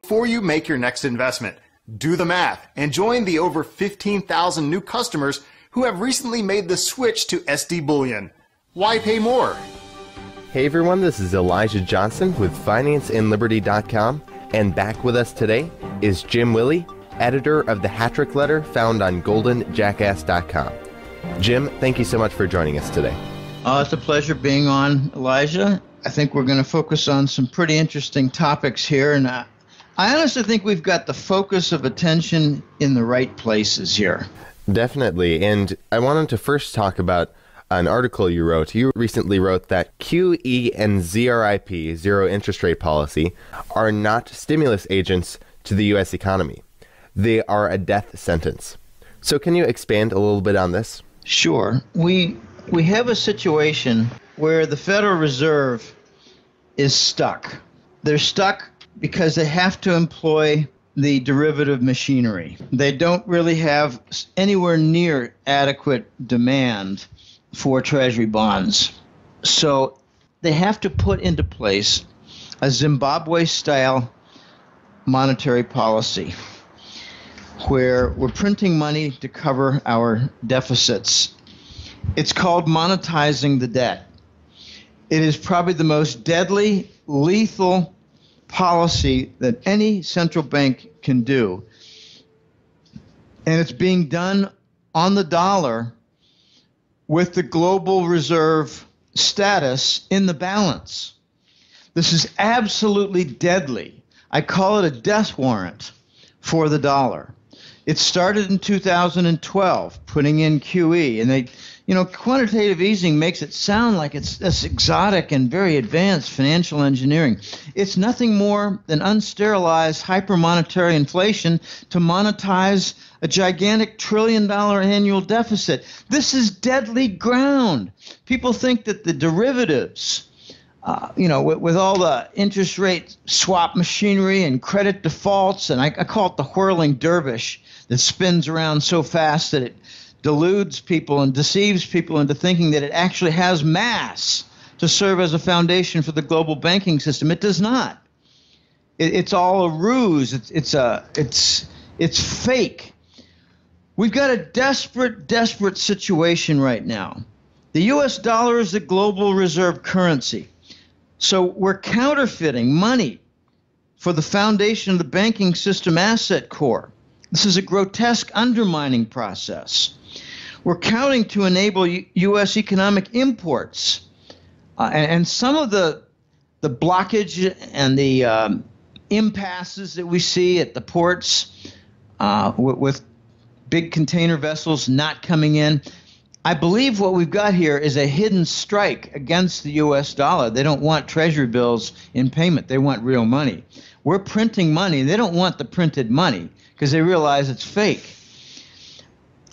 before you make your next investment. Do the math and join the over 15,000 new customers who have recently made the switch to SD Bullion. Why pay more? Hey everyone, this is Elijah Johnson with FinanceAndLiberty.com, and back with us today is Jim Willie, editor of the Hattrick Letter found on GoldenJackass.com. Jim, thank you so much for joining us today. It's a pleasure being on, Elijah. I think we're going to focus on some pretty interesting topics here, and I honestly think we've got the focus of attention in the right places here. Definitely, and I wanted to first talk about an article you wrote. You recently wrote that QE and ZRIP, zero interest rate policy, are not stimulus agents to the U.S. economy. They are a death sentence. So can you expand a little bit on this? Sure. We have a situation where the Federal Reserve is stuck. They're stuck because they have to employ the derivative machinery. They don't really have anywhere near adequate demand for Treasury bonds. So they have to put into place a Zimbabwe-style monetary policy where we're printing money to cover our deficits. It's called monetizing the debt. It is probably the most deadly, lethal policy that any central bank can do. And it's being done on the dollar with the global reserve status in the balance. This is absolutely deadly. I call it a death warrant for the dollar. It started in 2012, putting in QE, and quantitative easing makes it sound like it's this exotic and very advanced financial engineering. It's nothing more than unsterilized hypermonetary inflation to monetize a gigantic $1 trillion annual deficit. This is deadly ground. People think that the derivatives, with all the interest rate swap machinery and credit defaults, and I call it the whirling dervish that spins around so fast that it deludes people and deceives people into thinking that it actually has mass to serve as a foundation for the global banking system. It does not. It's all a ruse. It's fake. We've got a desperate situation right now. The U.S. dollar is the global reserve currency. So we're counterfeiting money for the foundation of the banking system asset core. This is a grotesque undermining process. We're counting to enable U.S. economic imports. And some of the blockage and the impasses that we see at the ports with big container vessels not coming in, I believe what we've got here is a hidden strike against the U.S. dollar. They don't want treasury bills in payment. They want real money. We're printing money. They don't want the printed money because they realize it's fake.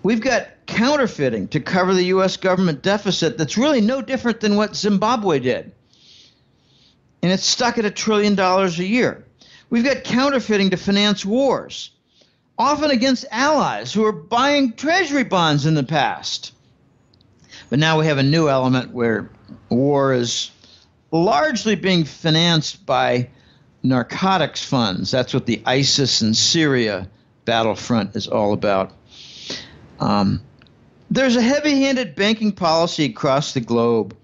We've got counterfeiting to cover the U.S. government deficit that's really no different than what Zimbabwe did. And it's stuck at $1 trillion a year. We've got counterfeiting to finance wars, often against allies who are buying treasury bonds in the past. But now we have a new element where war is largely being financed by narcotics funds. That's what the ISIS and Syria battlefront is all about. There's a heavy-handed banking policy across the globe.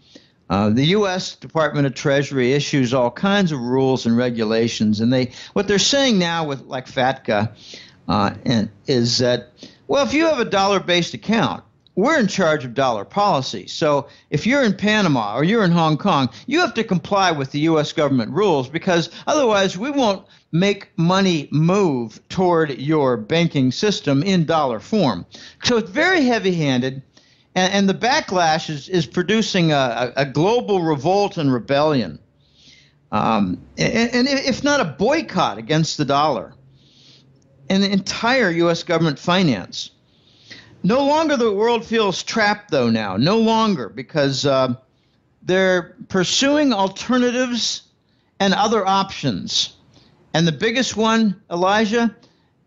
The U.S. Department of Treasury issues all kinds of rules and regulations, and what they're saying now with like FATCA is that, well, if you have a dollar-based account, we're in charge of dollar policy. So if you're in Panama or you're in Hong Kong, you have to comply with the U.S. government rules because otherwise we won't make money move toward your banking system in dollar form. So it's very heavy-handed, and the backlash is producing a global revolt and rebellion, and if not a boycott against the dollar and the entire U.S. government finance. No longer the world feels trapped, though, now. No longer, because they're pursuing alternatives and other options. And the biggest one, Elijah,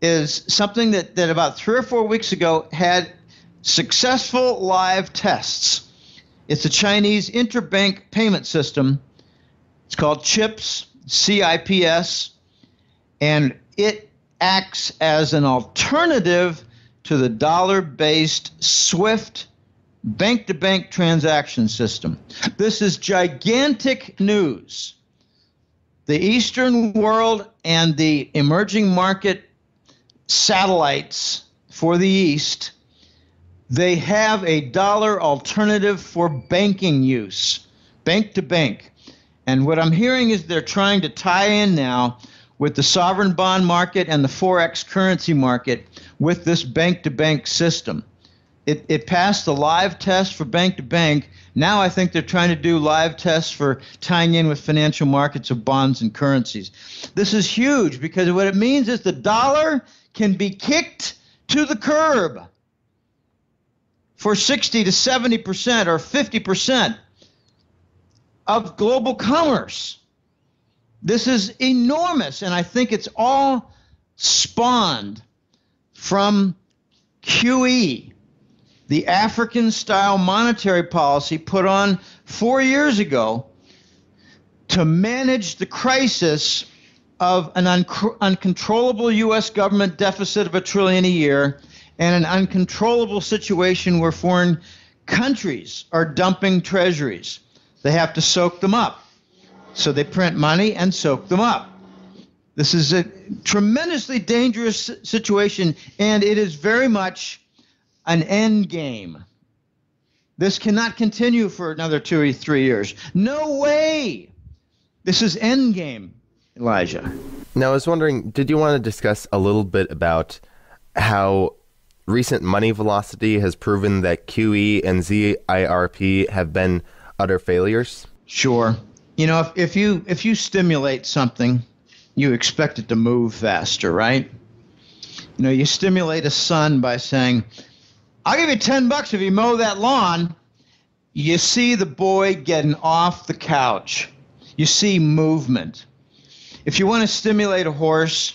is something that about 3 or 4 weeks ago had successful live tests. It's a Chinese interbank payment system. It's called CHIPS, CIPS. and it acts as an alternative to the dollar-based SWIFT bank-to-bank transaction system. This is gigantic news. The Eastern world and the emerging market satellites for the East, they have a dollar alternative for banking use, bank to bank. And what I'm hearing is they're trying to tie in now with the sovereign bond market and the Forex currency market with this bank to bank system. It passed the live test for bank to bank. Now I think they're trying to do live tests for tying in with financial markets of bonds and currencies. This is huge because what it means is the dollar can be kicked to the curb for 60 to 70% or 50% of global commerce. This is enormous, and I think it's all spawned from QE, the African-style monetary policy put on 4 years ago to manage the crisis of an uncontrollable U.S. government deficit of $1 trillion a year and an uncontrollable situation where foreign countries are dumping treasuries. They have to soak them up. So they print money and soak them up. This is a tremendously dangerous situation, and it is very much an end game. This cannot continue for another 2 or 3 years. No way. This is end game, Elijah. Now, I was wondering, did you want to discuss a little bit about how recent money velocity has proven that QE and ZIRP have been utter failures? Sure. You know, if you stimulate something, you expect it to move faster, right? You know, you stimulate a son by saying, I'll give you $10 if you mow that lawn. You see the boy getting off the couch. You see movement. If you want to stimulate a horse,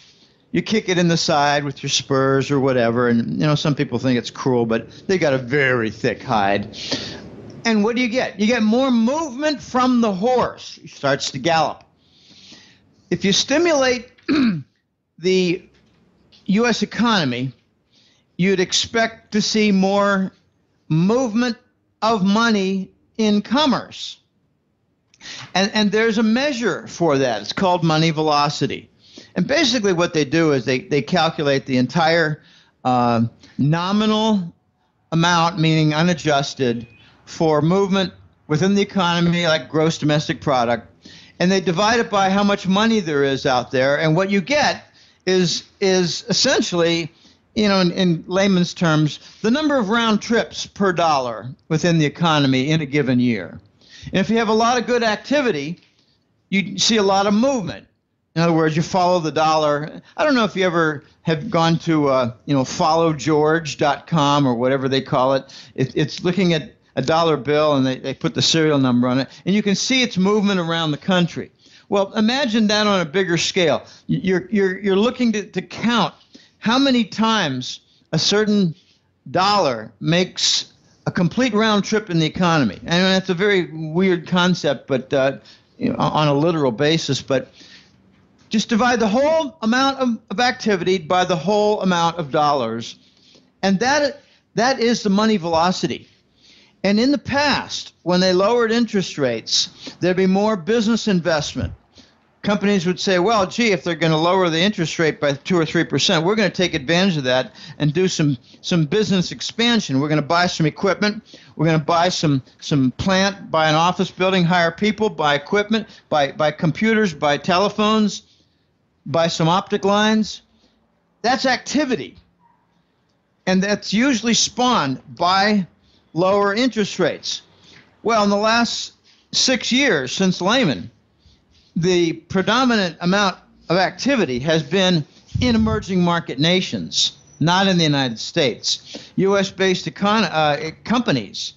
you kick it in the side with your spurs or whatever. And, you know, some people think it's cruel, but they got a very thick hide. And what do you get? You get more movement from the horse. He starts to gallop. If you stimulate the U.S. economy, you'd expect to see more movement of money in commerce. And there's a measure for that. It's called money velocity. And basically what they do is they calculate the entire nominal amount, meaning unadjusted, for movement within the economy, like gross domestic product, and they divide it by how much money there is out there. And what you get is essentially, you know, in layman's terms, the number of round trips per dollar within the economy in a given year. And if you have a lot of good activity, you see a lot of movement. In other words, you follow the dollar. I don't know if you ever have gone to, followgeorge.com or whatever they call it. It's looking at a dollar bill, and they put the serial number on it, and you can see its movement around the country. Well, imagine that on a bigger scale. You're looking to count how many times a certain dollar makes a complete round trip in the economy. And that's a very weird concept, but on a literal basis. But just divide the whole amount of activity by the whole amount of dollars, and that is the money velocity. And in the past, when they lowered interest rates, there'd be more business investment. Companies would say, well, gee, if they're going to lower the interest rate by 2 or 3%, we're going to take advantage of that and do some business expansion. We're going to buy some equipment. We're going to buy some plant, buy an office building, hire people, buy equipment, buy computers, buy telephones, buy some optic lines. That's activity. And that's usually spawned by lower interest rates. Well, in the last 6 years since Lehman, the predominant amount of activity has been in emerging market nations, not in the United States. U.S.-based companies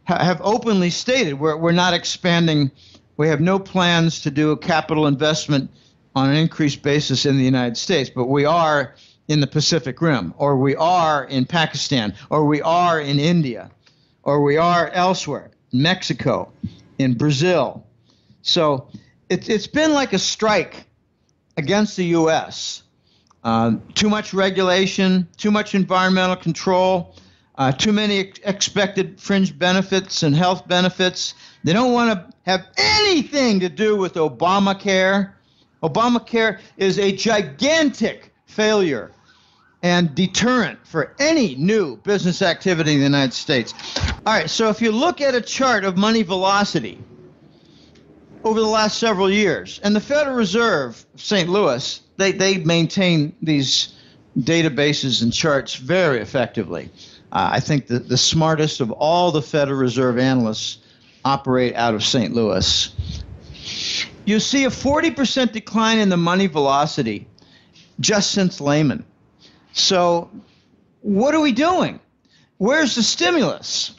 have openly stated we're not expanding. We have no plans to do a capital investment on an increased basis in the United States, but we are in the Pacific Rim, or we are in Pakistan, or we are in India, or we are elsewhere, Mexico, in Brazil. So it's been like a strike against the U.S. Too much regulation, too much environmental control, too many expected fringe benefits and health benefits. They don't want to have anything to do with Obamacare. Obamacare is a gigantic failure and deterrent for any new business activity in the United States. All right, so if you look at a chart of money velocity over the last several years, and the Federal Reserve of St. Louis, they maintain these databases and charts very effectively. I think the smartest of all the Federal Reserve analysts operate out of St. Louis. You see a 40% decline in the money velocity just since Lehman. So what are we doing? Where's the stimulus?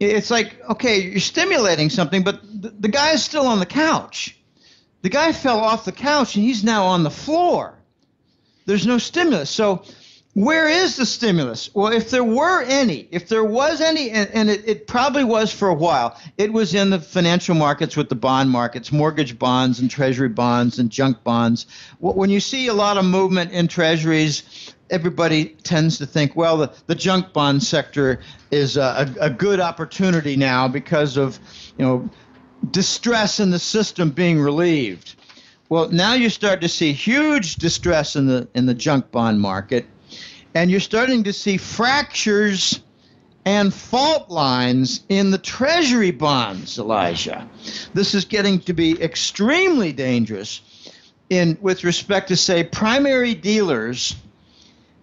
It's like, okay, you're stimulating something, but the guy is still on the couch. The guy fell off the couch, and he's now on the floor. There's no stimulus. So where is the stimulus? Well, if there was any, and it probably was for a while, it was in the financial markets with the bond markets, mortgage bonds and treasury bonds and junk bonds. When you see a lot of movement in treasuries, everybody tends to think, well, the junk bond sector is a good opportunity now because of, distress in the system being relieved. Well, now you start to see huge distress in the junk bond market, and you're starting to see fractures and fault lines in the treasury bonds, Elijah. This is getting to be extremely dangerous with respect to, say, primary dealers.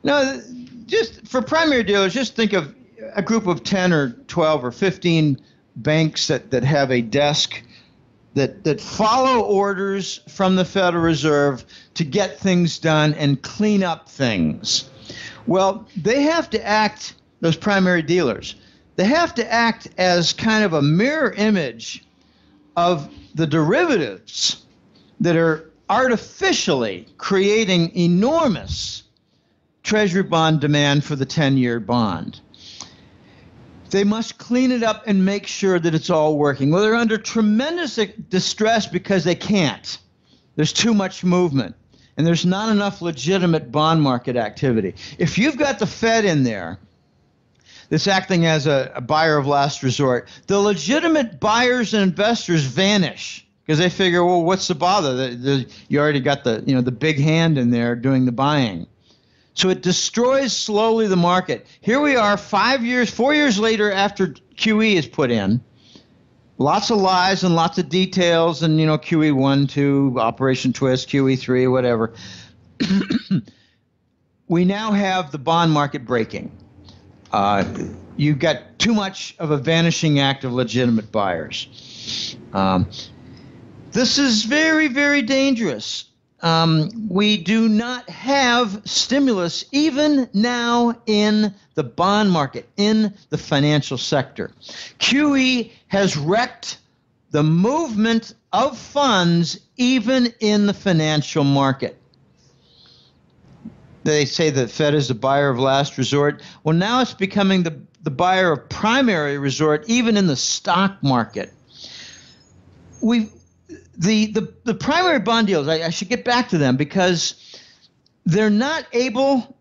Now, just for primary dealers, just think of a group of 10 or 12 or 15 banks that have a desk that follow orders from the Federal Reserve to get things done and clean up things. Well, they have to act, those primary dealers, they have to act as kind of a mirror image of the derivatives that are artificially creating enormous Treasury bond demand for the 10-year bond. They must clean it up and make sure that it's all working. Well, they're under tremendous distress because they can't. There's too much movement, and there's not enough legitimate bond market activity. If you've got the Fed in there that's acting as a buyer of last resort, the legitimate buyers and investors vanish because they figure, well, what's the bother? You already got the big hand in there doing the buying. So it destroys slowly the market. Here we are 4 years later after QE is put in. Lots of lies and lots of details and, QE 1, 2, Operation Twist, QE 3, whatever. We now have the bond market breaking. You've got too much of a vanishing act of legitimate buyers. This is very, very dangerous. We do not have stimulus even now in the bond market, in the financial sector. QE has wrecked the movement of funds even in the financial market. They say the Fed is the buyer of last resort. Well, now it's becoming the buyer of primary resort even in the stock market. The primary bond deals, I should get back to them because they're not able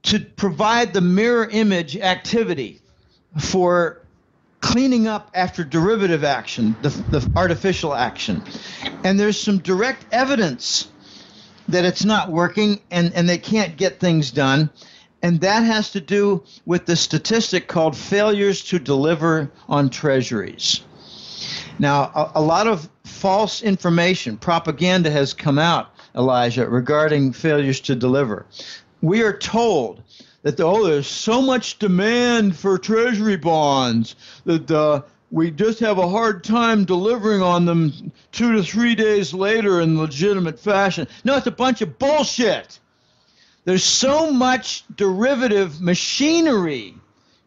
to provide the mirror image activity for cleaning up after derivative action, the artificial action. And there's some direct evidence that it's not working and they can't get things done. And that has to do with the statistic called failures to deliver on treasuries. Now, a lot of false information, propaganda has come out, Elijah, regarding failures to deliver. We are told that, there's so much demand for treasury bonds that we just have a hard time delivering on them 2 to 3 days later in legitimate fashion. No, it's a bunch of bullshit. There's so much derivative machinery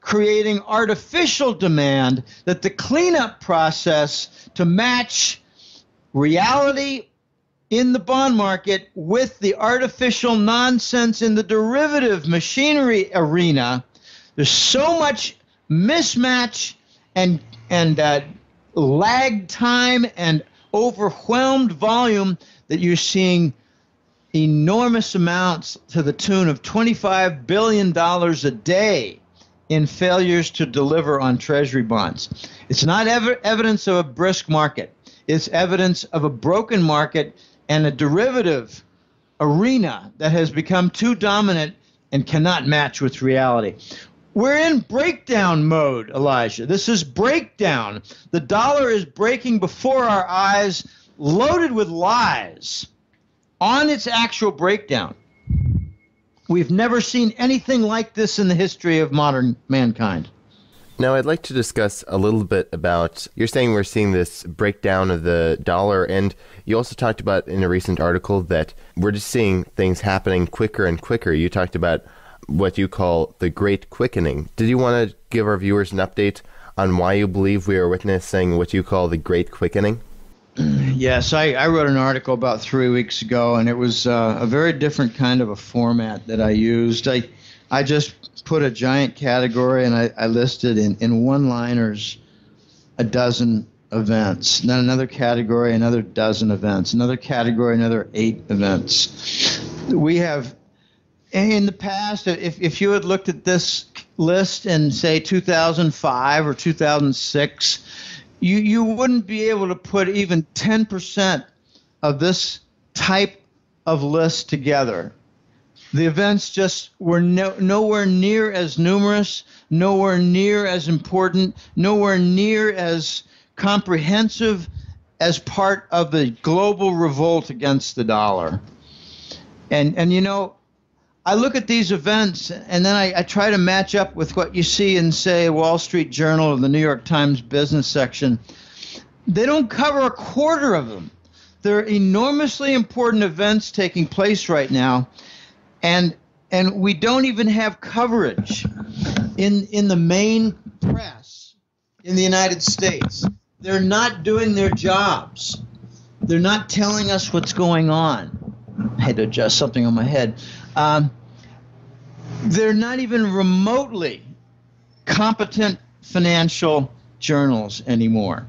creating artificial demand that the cleanup process to match reality in the bond market with the artificial nonsense in the derivative machinery arena, there's so much mismatch and lag time and overwhelmed volume that you're seeing enormous amounts to the tune of $25 billion a day in failures to deliver on Treasury bonds. It's not evidence of a brisk market. It's evidence of a broken market and a derivative arena that has become too dominant and cannot match with reality. We're in breakdown mode, Elijah. This is breakdown. The dollar is breaking before our eyes, loaded with lies on its actual breakdown. We've never seen anything like this in the history of modern mankind. Now, I'd like to discuss a little bit about, you're saying we're seeing this breakdown of the dollar, and you also talked about in a recent article that we're just seeing things happening quicker and quicker. You talked about what you call the Great Quickening. Did you want to give our viewers an update on why you believe we are witnessing what you call the Great Quickening? Yes, I wrote an article about 3 weeks ago, and it was a very different kind of a format that I used. I just put a giant category, and I listed in one-liners a dozen events. Then another category, another dozen events. Another category, another 8 events. We have, in the past, if you had looked at this list in, say, 2005 or 2006, you wouldn't be able to put even 10% of this type of list together. The events just were nowhere near as numerous, nowhere near as important, nowhere near as comprehensive as part of the global revolt against the dollar. And you know, I look at these events and then I try to match up with what you see in, say, Wall Street Journal or the New York Times business section. They don't cover a quarter of them. There are enormously important events taking place right now. And we don't even have coverage in the main press in the United States. They're not doing their jobs. They're not telling us what's going on. I had to adjust something on my head. They're not even remotely competent financial journals anymore.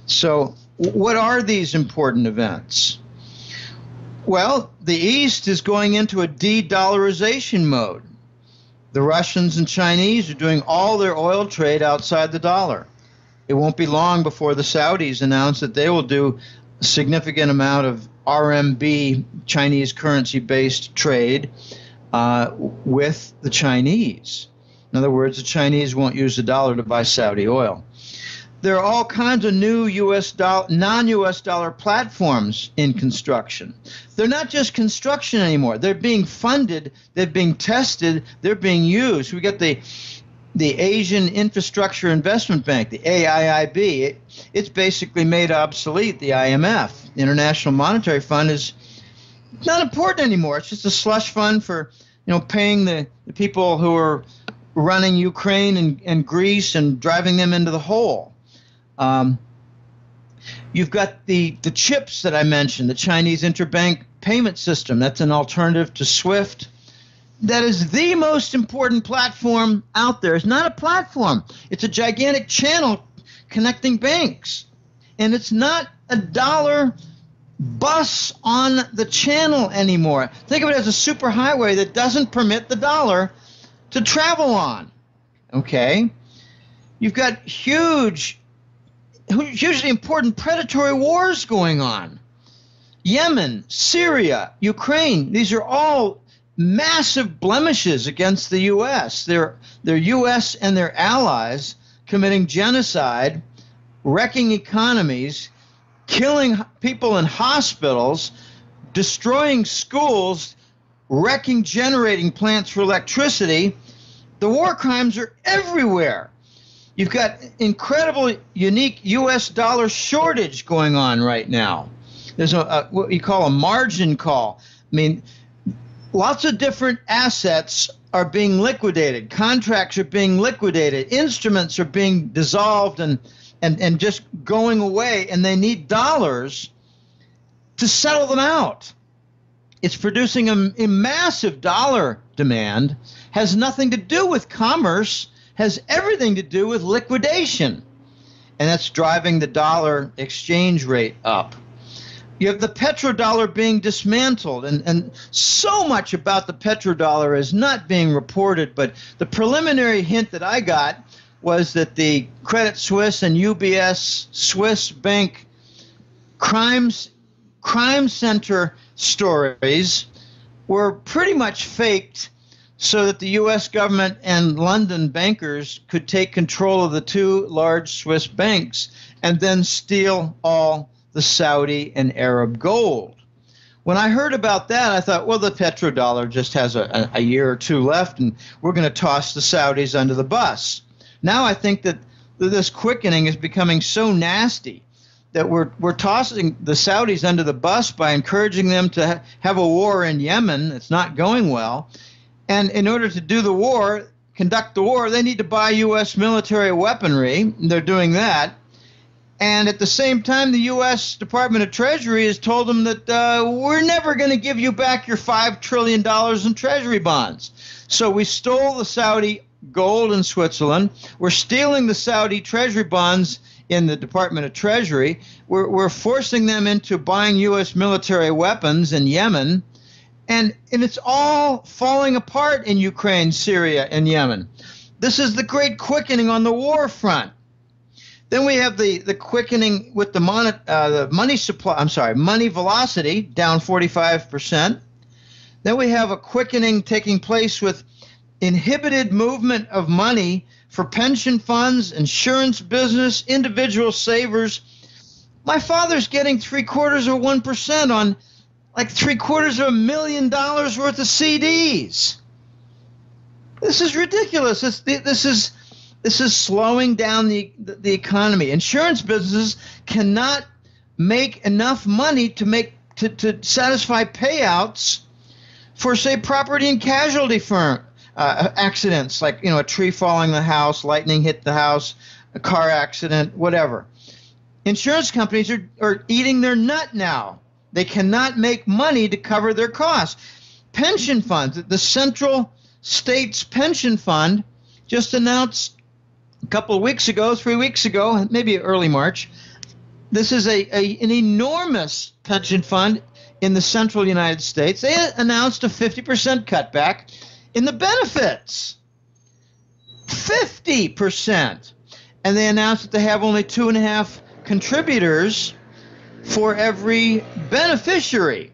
So what are these important events? Well, the East is going into a de-dollarization mode. The Russians and Chinese are doing all their oil trade outside the dollar. It won't be long before the Saudis announce that they will do a significant amount of RMB, Chinese currency-based trade with the Chinese. In other words, the Chinese won't use the dollar to buy Saudi oil. There are all kinds of new non-US dollar platforms in construction. They're not just construction anymore. They're being funded, they're being tested, they're being used. We got the Asian Infrastructure Investment Bank, the AIIB. It's basically made obsolete the IMF. The International Monetary Fund is not important anymore. It's just a slush fund for, paying the people who are running Ukraine and Greece and driving them into the hole. You've got the CHIPS that I mentioned, the Chinese interbank payment system. That's an alternative to SWIFT. That is the most important platform out there. It's not a platform. It's a gigantic channel connecting banks. And it's not a dollar bus on the channel anymore. Think of it as a superhighway that doesn't permit the dollar to travel on. Okay? You've got hugely important predatory wars going on. Yemen, Syria, Ukraine, these are all massive blemishes against the U.S. They're U.S. and their allies committing genocide, wrecking economies, killing people in hospitals, destroying schools, wrecking generating plants for electricity. The war crimes are everywhere. You've got incredible, unique U.S. dollar shortage going on right now. There's what you call a margin call. I mean, lots of different assets are being liquidated. Contracts are being liquidated. Instruments are being dissolved and just going away, and they need dollars to settle them out. It's producing a massive dollar demand, has nothing to do with commerce, has everything to do with liquidation. And that's driving the dollar exchange rate up. You have the petrodollar being dismantled, and so much about the petrodollar is not being reported, but the preliminary hint that I got was that the Credit Suisse and UBS Swiss bank crime center stories were pretty much faked so that the U.S. government and London bankers could take control of the two large Swiss banks and then steal all the Saudi and Arab gold. When I heard about that, I thought, well, the petrodollar just has a year or two left, and we're going to toss the Saudis under the bus. Now I think that this quickening is becoming so nasty that we're tossing the Saudis under the bus by encouraging them to have a war in Yemen. It's not going well. And in order to do the war, conduct the war, they need to buy U.S. military weaponry. They're doing that. And at the same time, the U.S. Department of Treasury has told them that we're never going to give you back your $5 trillion in Treasury bonds. So we stole the Saudi gold in Switzerland. We're stealing the Saudi Treasury bonds in the Department of Treasury. We're forcing them into buying U.S. military weapons in Yemen. And it's all falling apart in Ukraine, Syria, and Yemen. This is the great quickening on the war front. Then we have the quickening with the money supply. I'm sorry, money velocity down 45%. Then we have a quickening taking place with inhibited movement of money for pension funds, insurance business, individual savers. My father's getting 0.75% on like $750,000 worth of CDs. This is ridiculous. This is slowing down the economy. Insurance businesses cannot make enough money to satisfy payouts for, say, property and casualty accidents, like a tree falling in the house, lightning hit the house, a car accident, whatever. Insurance companies are eating their nut now. They cannot make money to cover their costs. Pension funds, the Central States Pension Fund just announced a couple of weeks ago, 3 weeks ago, maybe early March. This is an enormous pension fund in the central United States. They announced a 50% cutback in the benefits. 50%. And they announced that they have only 2.5 contributors for every beneficiary.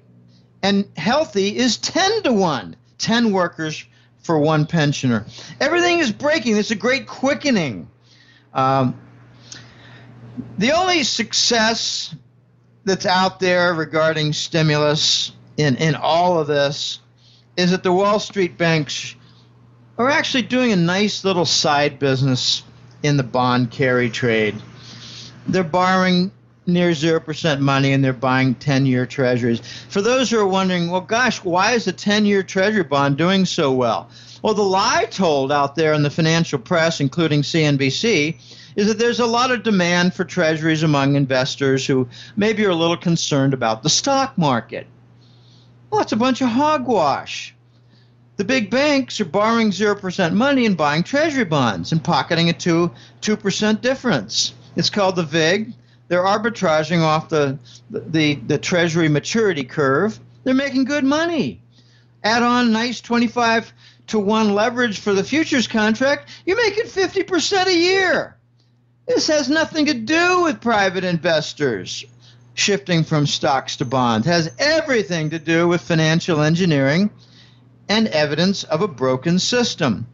And healthy is 10 to 1. 10 workers for one pensioner. Everything is breaking. It's a great quickening. The only success that's out there regarding stimulus in all of this is that the Wall Street banks are actually doing a nice little side business in the bond carry trade. They're borrowing near 0% money, and they're buying 10-year treasuries. For those who are wondering, well, gosh, why is the 10-year treasury bond doing so well? Well, the lie told out there in the financial press, including CNBC, is that there's a lot of demand for treasuries among investors who maybe are a little concerned about the stock market. Well, it's a bunch of hogwash. The big banks are borrowing 0% money and buying treasury bonds and pocketing a 2% difference. It's called the VIG. They're arbitraging off the Treasury maturity curve. They're making good money. Add on nice 25 to 1 leverage for the futures contract, you're making 50% a year. This has nothing to do with private investors shifting from stocks to bonds. It has everything to do with financial engineering and evidence of a broken system.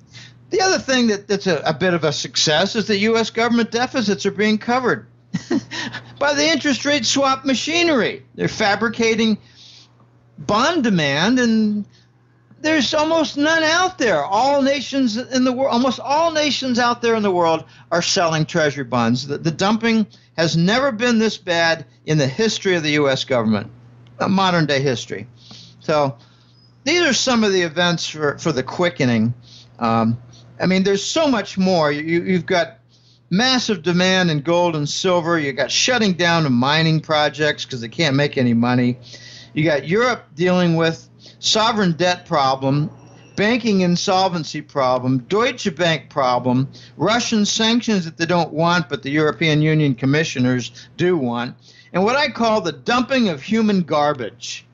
The other thing that's a bit of a success is that U.S. government deficits are being covered by the interest rate swap machinery. They're fabricating bond demand, and there's almost none out there. All nations in the world, almost all nations out there in the world are selling treasury bonds. The dumping has never been this bad in the history of the U.S. government, modern day history. So these are some of the events for the quickening. I mean, there's so much more. You've got massive demand in gold and silver. You got shutting down of mining projects because they can't make any money. You got Europe dealing with sovereign debt problem, banking insolvency problem, Deutsche Bank problem, Russian sanctions that they don't want, but the European Union commissioners do want. and what I call the dumping of human garbage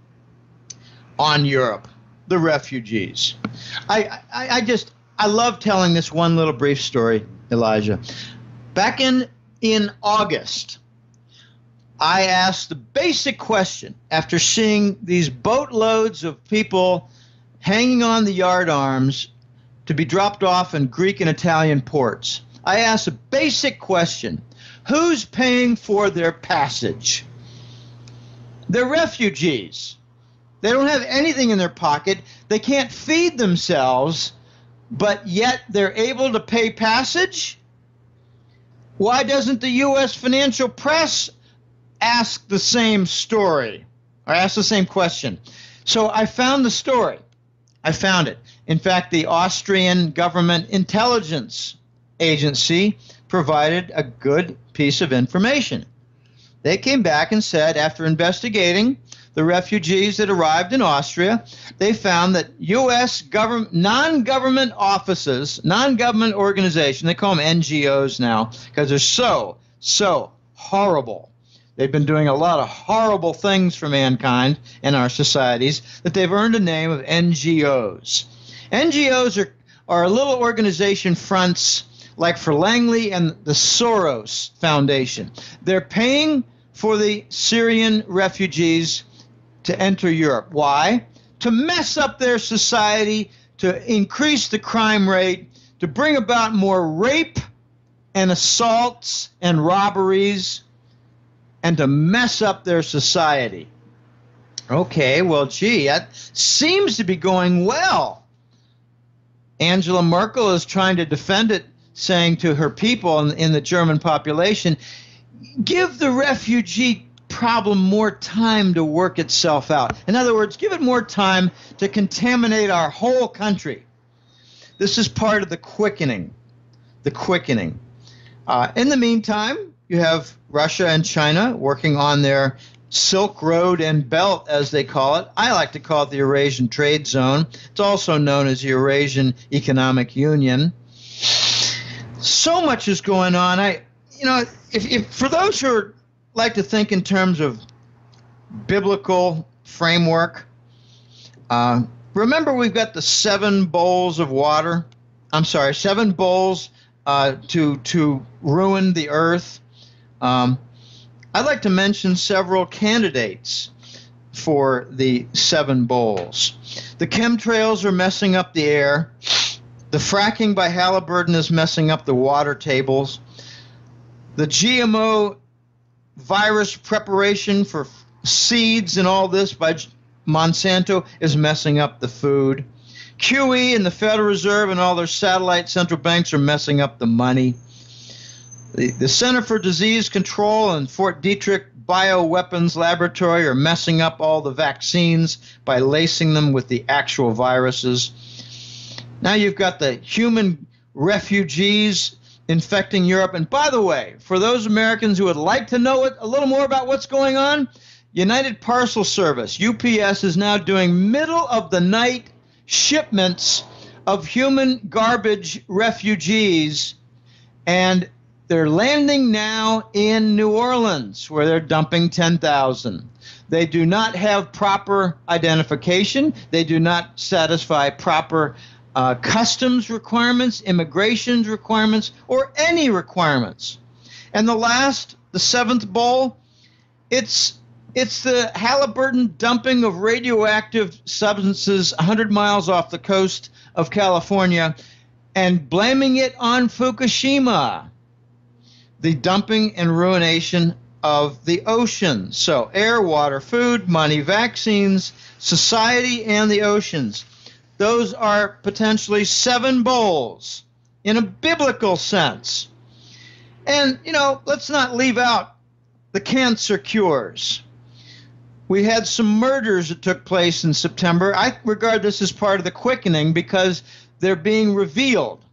on Europe, the refugees. I love telling this one little brief story, Elijah. Back in August, I asked the basic question after seeing these boatloads of people hanging on the yardarms to be dropped off in Greek and Italian ports. I asked a basic question: who's paying for their passage? They're refugees. They don't have anything in their pocket. They can't feed themselves, but yet they're able to pay passage? Why doesn't the U.S. financial press ask the same story or ask the same question? So I found the story. I found it. In fact, the Austrian government intelligence agency provided a good piece of information. They came back and said, after investigating the refugees that arrived in Austria, they found that U.S. non-government offices, non-government organizations, they call them NGOs now because they're so horrible. They've been doing a lot of horrible things for mankind and our societies, that they've earned a name of NGOs. NGOs are a little organization fronts like for Langley and the Soros Foundation. They're paying for the Syrian refugees to enter Europe. Why? To mess up their society, to increase the crime rate, to bring about more rape and assaults and robberies, and to mess up their society. Okay, well, gee, that seems to be going well. Angela Merkel is trying to defend it, saying to her people in the German population, give the refugee problem more time to work itself out. In other words, give it more time to contaminate our whole country. This is part of the quickening. The quickening. In the meantime, you have Russia and China working on their Silk Road and Belt, as they call it. I like to call it the Eurasian Trade Zone. It's also known as the Eurasian Economic Union. So much is going on. If for those who like to think in terms of biblical framework, remember we've got the 7 bowls of water. I'm sorry, 7 bowls to ruin the earth. I'd like to mention several candidates for the 7 bowls. The chemtrails are messing up the air. The fracking by Halliburton is messing up the water tables. The GMO virus preparation for seeds and all this by Monsanto is messing up the food. QE and the Federal Reserve and all their satellite central banks are messing up the money. The Center for Disease Control and Fort Detrick Bioweapons Laboratory are messing up all the vaccines by lacing them with the actual viruses. Now you've got the human refugees infecting Europe. And by the way, for those Americans who would like to know a little more about what's going on, United Parcel Service, UPS, is now doing middle-of-the-night shipments of human garbage refugees, and they're landing now in New Orleans, where they're dumping 10,000. They do not have proper identification. They do not satisfy proper customs requirements, immigration requirements, or any requirements. And the 7th bowl, it's the Halliburton dumping of radioactive substances 100 miles off the coast of California and blaming it on Fukushima, the dumping and ruination of the ocean. So air, water, food, money, vaccines, society, and the oceans. Those are potentially 7 bowls in a biblical sense. And, let's not leave out the cancer cures. We had some murders that took place in September. I regard this as part of the quickening because they're being revealed.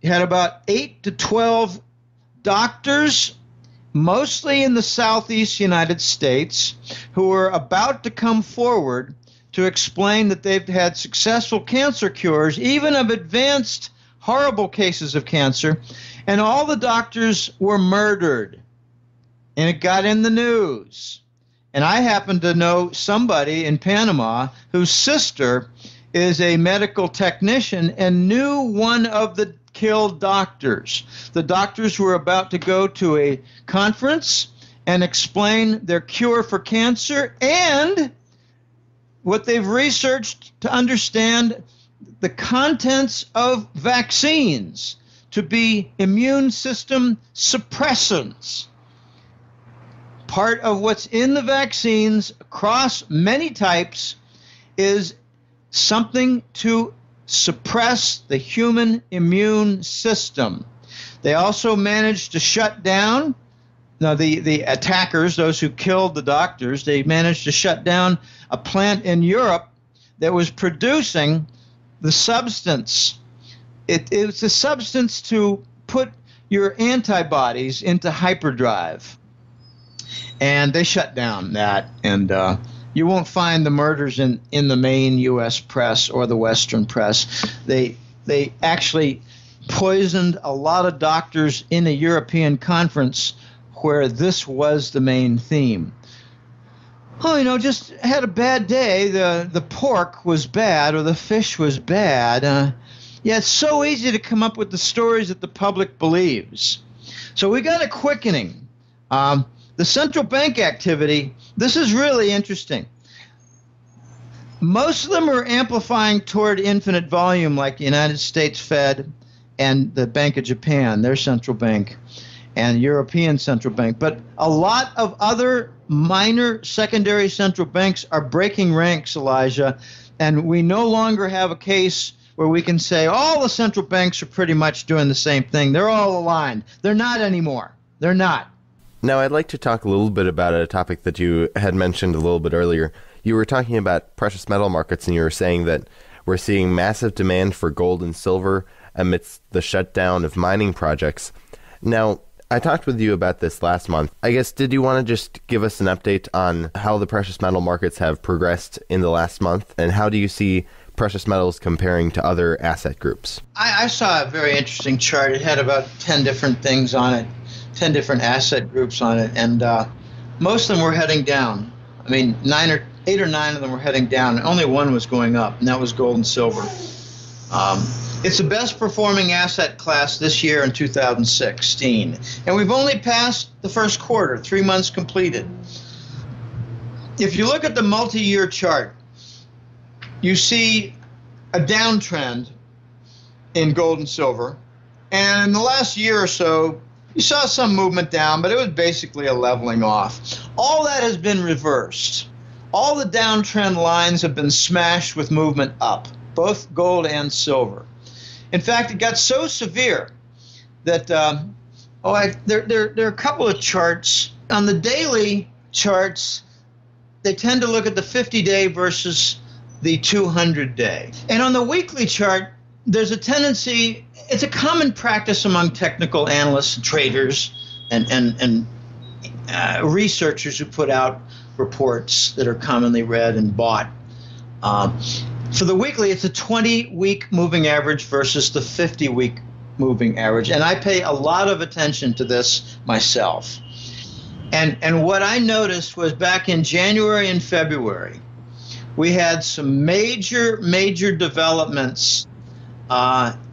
You had about 8 to 12 doctors, mostly in the southeast United States, who were about to come forward to explain that they've had successful cancer cures, even of advanced, horrible cases of cancer, and all the doctors were murdered and it got in the news. And I happen to know somebody in Panama whose sister is a medical technician and knew one of the killed doctors. The doctors were about to go to a conference and explain their cure for cancer and what they've researched to understand the contents of vaccines to be immune system suppressants. Part of what's in the vaccines across many types is something to suppress the human immune system. They also managed to shut down, now the attackers, those who killed the doctors, they managed to shut down a plant in Europe that was producing the substance. It's a substance to put your antibodies into hyperdrive. And they shut down that, and you won't find the murders in the main U.S. press or the Western press. They actually poisoned a lot of doctors in a European conference where this was the main theme. Oh, just had a bad day. The pork was bad or the fish was bad. Yeah, it's so easy to come up with the stories that the public believes. So we got a quickening. The central bank activity, this is really interesting. Most of them are amplifying toward infinite volume, like the United States Fed and the Bank of Japan, their central bank, and European central bank. But a lot of other minor secondary central banks are breaking ranks, Elijah, and we no longer have a case where we can say all the central banks are pretty much doing the same thing. They're all aligned. They're not anymore. They're not. Now, I'd like to talk a little bit about a topic that you had mentioned a little bit earlier. You were talking about precious metal markets, and you were saying that we're seeing massive demand for gold and silver amidst the shutdown of mining projects. Now, I talked with you about this last month. I guess, did you want to just give us an update on how the precious metal markets have progressed in the last month, and how do you see precious metals comparing to other asset groups? I saw a very interesting chart. It had about 10 different things on it. 10 different asset groups on it, and most of them were heading down. I mean, 8 or 9 of them were heading down, and only one was going up, and that was gold and silver. It's the best performing asset class this year in 2016, and we've only passed the first quarter, 3 months completed. If you look at the multi-year chart, you see a downtrend in gold and silver, and in the last year or so, you saw some movement down, but it was basically a leveling off. All that has been reversed. All the downtrend lines have been smashed with movement up, both gold and silver. In fact, it got so severe that there are a couple of charts. On the daily charts, they tend to look at the 50-day versus the 200-day. And on the weekly chart, there's a tendency, it's a common practice among technical analysts and traders and researchers who put out reports that are commonly read and bought. For the weekly, it's a 20-week moving average versus the 50-week moving average. And I pay a lot of attention to this myself. And what I noticed was back in January and February, we had some major developments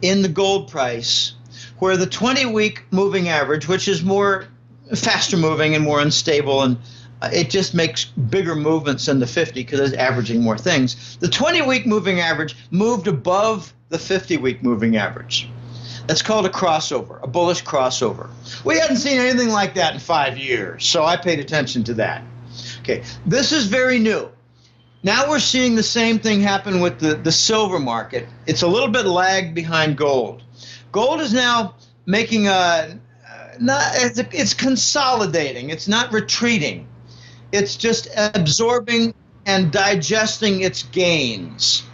in the gold price, where the 20-week moving average, which is more faster moving and more unstable, and it just makes bigger movements than the 50 because it's averaging more things. The 20-week moving average moved above the 50-week moving average. That's called a crossover, a bullish crossover. We hadn't seen anything like that in 5 years, so I paid attention to that. Okay, this is very new. Now we're seeing the same thing happen with the silver market. It's a little bit lagged behind gold. Gold is now making it's consolidating. It's not retreating. It's just absorbing and digesting its gains.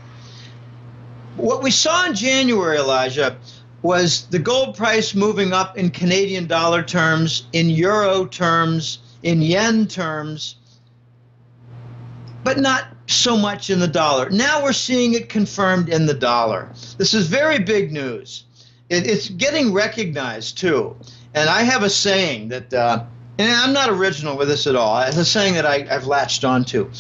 What we saw in January, Elijah, was the gold price moving up in Canadian dollar terms, in euro terms, in yen terms, but not so much in the dollar. Now we're seeing it confirmed in the dollar. This is very big news. It's getting recognized, too. And I have a saying that And I'm not original with this at all. It's a saying that I've latched onto.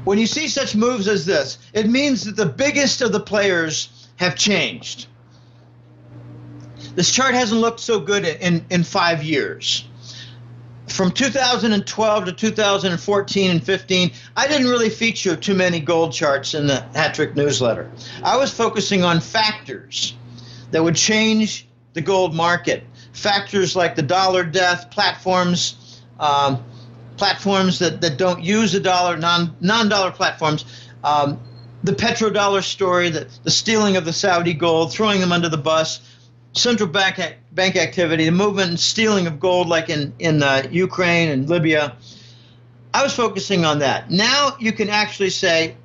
When you see such moves as this, it means that the biggest of the players have changed. This chart hasn't looked so good in 5 years. From 2012 to 2014 and 15, I didn't really feature too many gold charts in the Hat Trick newsletter. I was focusing on factors that would change the gold market. Factors like the dollar death, platforms that don't use the dollar, non-dollar platforms, the petrodollar story, the stealing of the Saudi gold, throwing them under the bus, central bank activity, the movement and stealing of gold like in Ukraine and Libya. I was focusing on that. Now you can actually say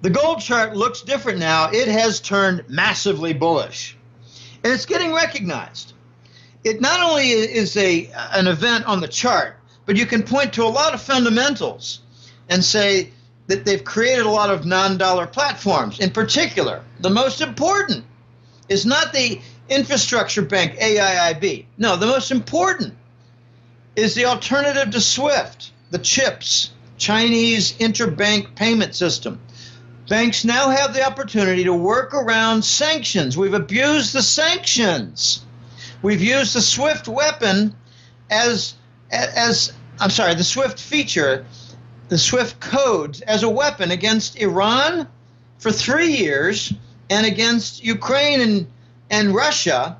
the gold chart looks different now. It has turned massively bullish. And it's getting recognized. It not only is an event on the chart, but you can point to a lot of fundamentals and say that they've created a lot of non-dollar platforms. In particular, the most important is not the infrastructure bank, AIIB. No, the most important is the alternative to SWIFT, the CHIPS, Chinese interbank payment system. Banks now have the opportunity to work around sanctions. We've abused the sanctions. We've used the SWIFT weapon the SWIFT feature, the SWIFT codes as a weapon against Iran for 3 years and against Ukraine and Russia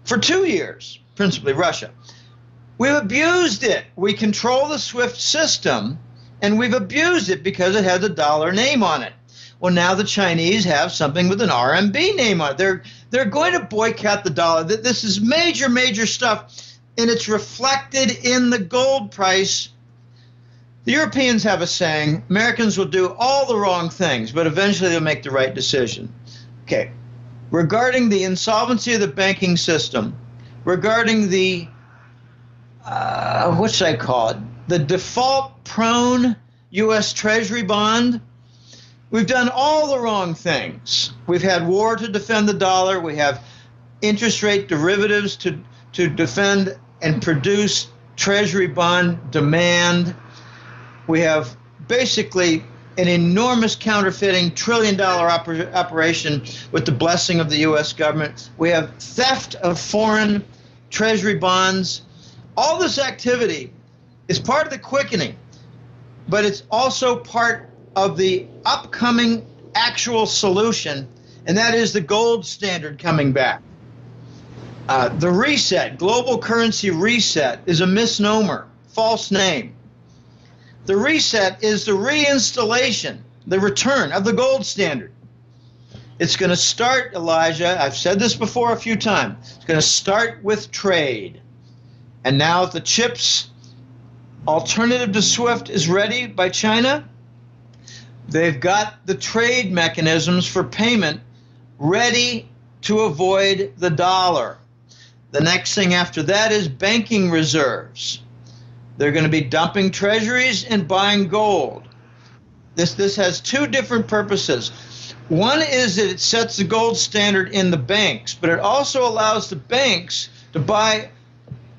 for 2 years, principally Russia. We've abused it. We control the SWIFT system, and we've abused it because it has a dollar name on it. Well, now the Chinese have something with an RMB name on it. They're going to boycott the dollar. This is major, major stuff, and it's reflected in the gold price. The Europeans have a saying, Americans will do all the wrong things, but eventually they'll make the right decision. Okay. Regarding the insolvency of the banking system, regarding the, what should I call it, the default-prone U.S. Treasury bond, we've done all the wrong things. We've had war to defend the dollar. We have interest rate derivatives to defend and produce Treasury bond demand. We have basically an enormous counterfeiting trillion-dollar operation with the blessing of the U.S. government. We have theft of foreign treasury bonds. All this activity is part of the quickening, but it's also part of the upcoming actual solution, and that is the gold standard coming back. The reset, global currency reset, is a misnomer, false name. The reset is the reinstallation, the return of the gold standard. It's going to start, Elijah, I've said this before a few times, it's going to start with trade. And now if the CHIPS alternative to SWIFT is ready by China, they've got the trade mechanisms for payment ready to avoid the dollar. The next thing after that is banking reserves. They're going to be dumping treasuries and buying gold. This has two different purposes. One is that it sets the gold standard in the banks, but it also allows the banks to buy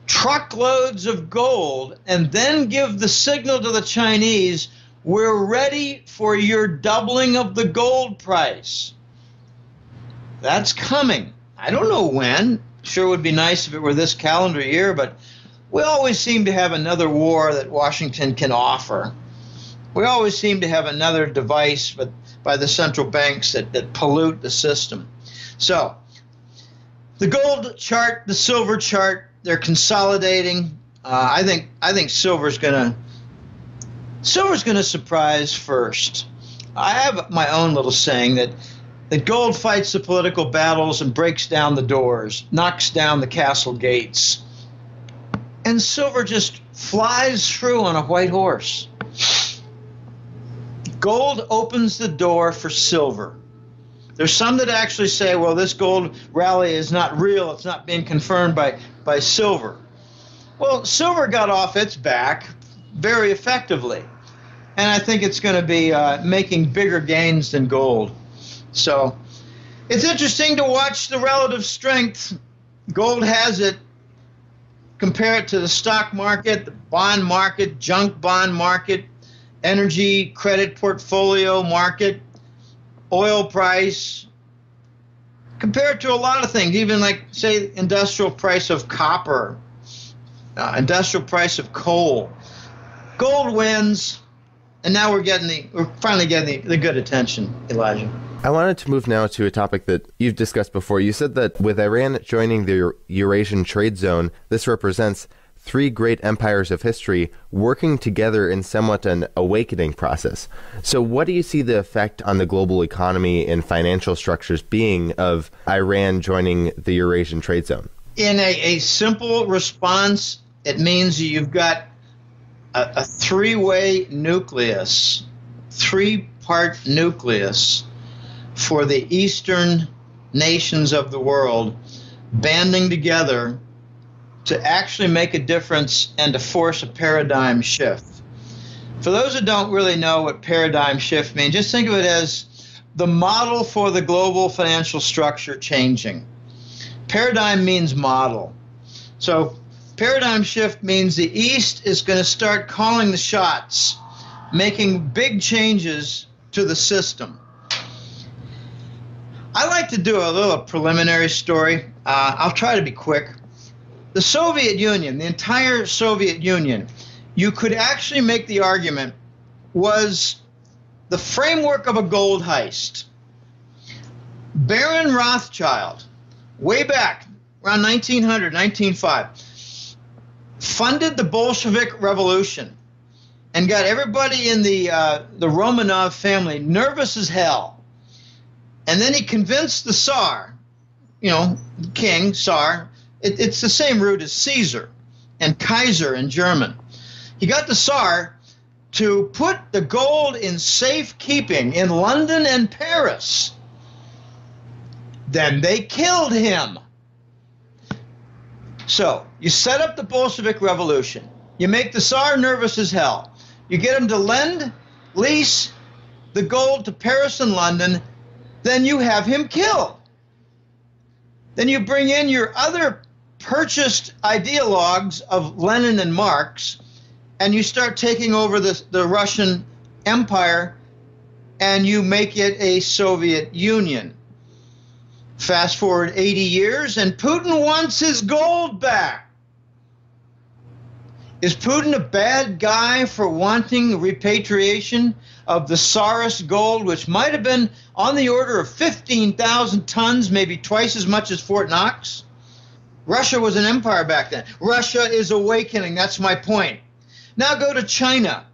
truckloads of gold and then give the signal to the Chinese, we're ready for your doubling of the gold price. That's coming. I don't know when. Sure would be nice if it were this calendar year, but we always seem to have another war that Washington can offer. We always seem to have another device by the central banks that pollute the system. So the gold chart, the silver chart, they're consolidating. I think silver's gonna surprise first. I have my own little saying that gold fights the political battles and breaks down the doors, knocks down the castle gates. And silver just flies through on a white horse. Gold opens the door for silver. There's some that actually say, well, this gold rally is not real. It's not being confirmed by silver. Well, silver got off its back very effectively. And I think it's going to be making bigger gains than gold. So it's interesting to watch the relative strength. Gold has it compare it to the stock market, the bond market, junk bond market, energy credit portfolio market, oil price. Compare it to a lot of things, even like, say, industrial price of copper, industrial price of coal. Gold wins, and now we're finally getting the good attention, Elijah. I wanted to move now to a topic that you've discussed before. You said that with Iran joining the Eurasian trade zone, this represents three great empires of history working together in somewhat an awakening process. So what do you see the effect on the global economy and financial structures being of Iran joining the Eurasian trade zone? In a simple response, it means you've got a three-way nucleus, three-part nucleus for the eastern nations of the world banding together to actually make a difference and to force a paradigm shift. For those who don't really know what paradigm shift means, just think of it as the model for the global financial structure changing. Paradigm means model. So paradigm shift means the East is going to start calling the shots, making big changes to the system. I like to do a little preliminary story. I'll try to be quick. The Soviet Union, the entire Soviet Union, you could actually make the argument, was the framework of a gold heist. Baron Rothschild, way back around 1900, 1905, funded the Bolshevik Revolution and got everybody in the Romanov family nervous as hell. And then he convinced the Tsar, king, Tsar, it's the same root as Caesar and Kaiser in German. He got the Tsar to put the gold in safekeeping in London and Paris. Then they killed him. So you set up the Bolshevik Revolution. You make the Tsar nervous as hell. You get him to lease the gold to Paris and London. Then you have him killed. Then you bring in your other purchased ideologues of Lenin and Marx, and you start taking over the Russian Empire, and you make it a Soviet Union. Fast forward 80 years, and Putin wants his gold back. Is Putin a bad guy for wanting repatriation of the Tsarist gold, which might have been on the order of 15,000 tons, maybe twice as much as Fort Knox? Russia was an empire back then. Russia is awakening. That's my point. Now go to China.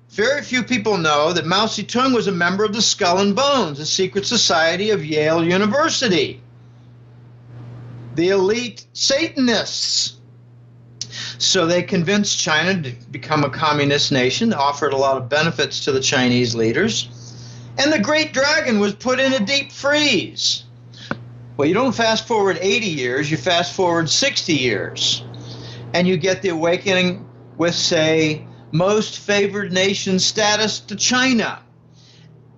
Very few people know that Mao Zedong was a member of the Skull and Bones, a secret society of Yale University. The elite Satanists. So they convinced China to become a communist nation, offered a lot of benefits to the Chinese leaders, and the Great Dragon was put in a deep freeze. Well, you don't fast forward 80 years, you fast forward 60 years, and you get the awakening with, say, most favored nation status to China.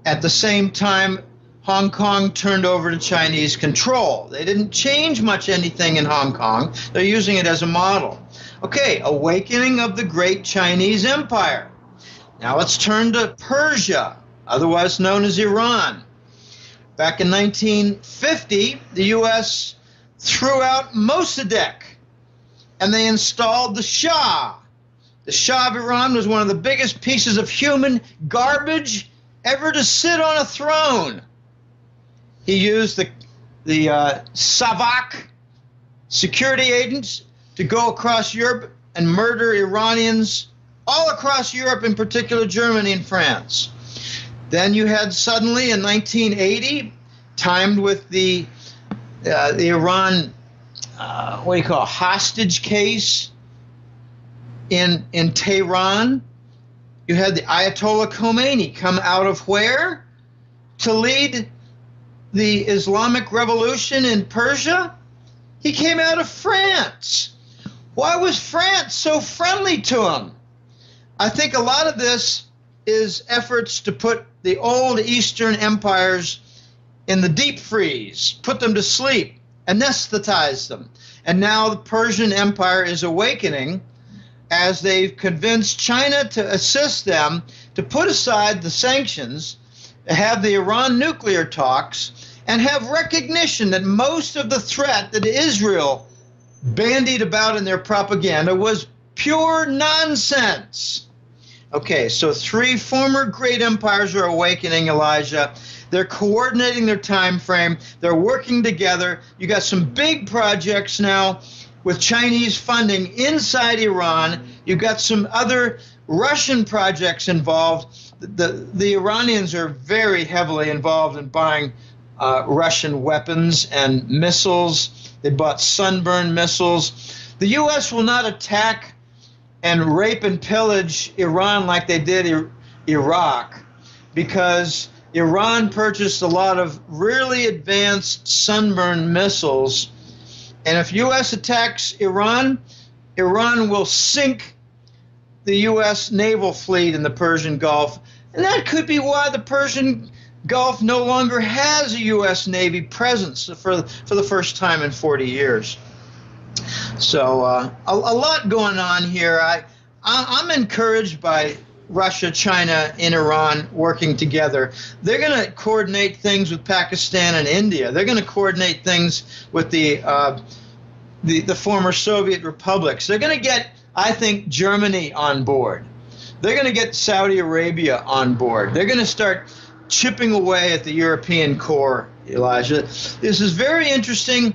At the same time, Hong Kong turned over to Chinese control. They didn't change much anything in Hong Kong. They're using it as a model. Okay, awakening of the great Chinese empire. Now let's turn to Persia, otherwise known as Iran. Back in 1950, the U.S. threw out Mossadegh, and they installed the Shah. The Shah of Iran was one of the biggest pieces of human garbage ever to sit on a throne. He used the Savak security agents to go across Europe and murder Iranians all across Europe, in particular Germany and France. Then you had suddenly in 1980, timed with the Iran, hostage case in Tehran, you had the Ayatollah Khomeini come out of where to lead the Islamic Revolution in Persia? He came out of France. Why was France so friendly to him? I think a lot of this is efforts to put the old Eastern empires in the deep freeze, put them to sleep, anesthetize them. And now the Persian Empire is awakening as they've convinced China to assist them to put aside the sanctions, have the Iran nuclear talks, and have recognition that most of the threat that Israel bandied about in their propaganda was pure nonsense. Okay, so 3 former great empires are awakening, Elijah. They're coordinating their time frame. They're working together. You got some big projects now with Chinese funding inside Iran. You got some other Russian projects involved. The Iranians are very heavily involved in buying Russian weapons and missiles. They bought Sunburn missiles. The U.S. will not attack and rape and pillage Iran like they did Iraq, because Iran purchased a lot of really advanced Sunburn missiles. And if U.S. attacks Iran, Iran will sink the U.S. naval fleet in the Persian Gulf. And that could be why the Persian Gulf no longer has a U.S. Navy presence for the first time in 40 years. So a lot going on here. I'm encouraged by Russia, China, and Iran working together. They're going to coordinate things with Pakistan and India. They're going to coordinate things with the former Soviet republics. They're going to get, I think, Germany on board. They're going to get Saudi Arabia on board. They're going to start chipping away at the European core, Elijah. This is very interesting,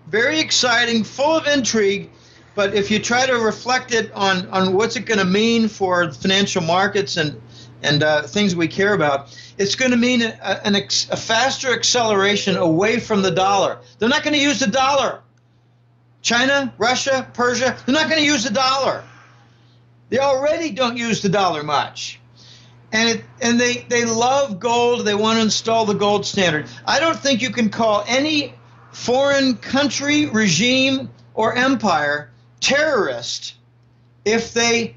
very exciting, full of intrigue, but if you try to reflect it on what's it going to mean for financial markets and things we care about, it's going to mean a faster acceleration away from the dollar. They're not going to use the dollar. China, Russia, Persia, they're not going to use the dollar. They already don't use the dollar much. And they love gold. They want to install the gold standard. I don't think you can call any foreign country, regime, or empire terrorist if they